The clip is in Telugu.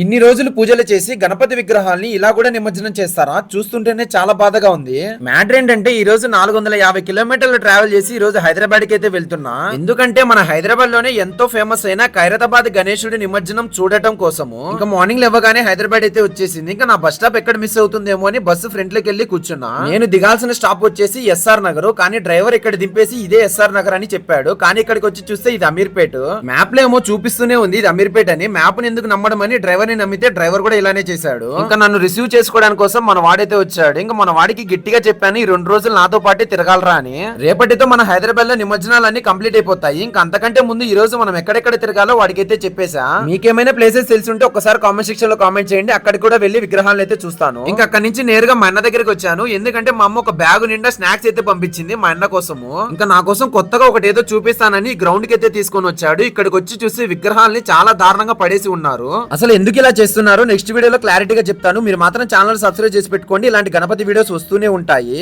ఇన్ని రోజులు పూజలు చేసి గణపతి విగ్రహాల్ని ఇలా కూడా నిమజ్జనం చేస్తారా? చూస్తుంటేనే చాలా బాధగా ఉంది. మ్యాటర్ ఏంటంటే ఈ రోజు 450 కిలోమీటర్లు ట్రావెల్ చేసి ఈ రోజు హైదరాబాద్ కి అయితే వెళ్తున్నా. ఎందుకంటే మన హైదరాబాద్ లోనే ఎంతో ఫేమస్ అయిన ఖైరతాబాద్ గణేశుడి నిమజ్జనం చూడటం కోసము ఇంకా మార్నింగ్ లేవగానే హైదరాబాద్ అయితే వచ్చేసింది. ఇంకా నా బస్ స్టాప్ ఎక్కడ మిస్ అవుతుందేమో అని బస్సు ఫ్రంట్ లోకి వెళ్ళి కూర్చున్నా. నేను దిగాల్సిన స్టాప్ వచ్చేసి ఎస్ఆర్ నగర్, కానీ డ్రైవర్ ఇక్కడ దింపేసి ఇదే ఎస్ఆర్ నగర్ అని చెప్పాడు. కానీ ఇక్కడికి వచ్చి చూస్తే ఇది అమీర్పేట్. మ్యాప్ లో ఏమో చూపిస్తూనే ఉంది ఇది అమీర్పేట్ అని. మ్యాప్ ఎందుకు నమ్మడం అని డ్రైవర్ ని నమ్మితే డ్రైవర్ కూడా ఇలానే చేశాడు. ఇంకా నన్ను రిసీవ్ చేసుకోవడానికి కోసం మన వాడైతే వచ్చాడు. ఇంకా మన వాడికి గట్టిగా చెప్పాను ఈ 2 రోజులు నాతో పాటే తిరగాలరా అని. రేపటితో మన హైదరాబాద్ లో నిమజ్జనాలన్నీ కంప్లీట్ అయిపోతాయి. ఇంకా అంతకంటే ముందు ఈ రోజు మనం ఎక్కడెక్కడ తిరగాలో వాడికైతే చెప్పేసా. మీకేమైనా ప్లేసెస్ తెలిసి ఉంటే ఒకసారి కామెంట్ సెక్షన్ లో కామెంట్ చేయండి. అక్కడికి కూడా వెళ్లి విగ్రహాలను అయితే చూస్తాను. ఇంకా అక్కడి నుంచి నేరుగా మా అన్న దగ్గరికి వచ్చాను. ఎందుకంటే మా అమ్మ ఒక బ్యాగ్ నిండా స్నాక్స్ అయితే పంపించింది మా అన్న కోసము. ఇంకా నా కోసం కొత్తగా ఒకటి ఏదో చూపిస్తానని గ్రౌండ్ కి అయితే తీసుకొని వచ్చాడు. ఇక్కడికి వచ్చి చూసి విగ్రహాలని చాలా దారుణంగా పడేసి ఉన్నారు. అసలు ఎందుకు ఇలా చేస్తున్నారు నెక్స్ట్ వీడియోలో క్లారిటీగా చెప్తాను. మీరు మాత్రం ఛానల్ సబ్స్క్రైబ్ చేసి పెట్టుకోండి. ఇలాంటి గణపతి వీడియోస్ వస్తూనే ఉంటాయి.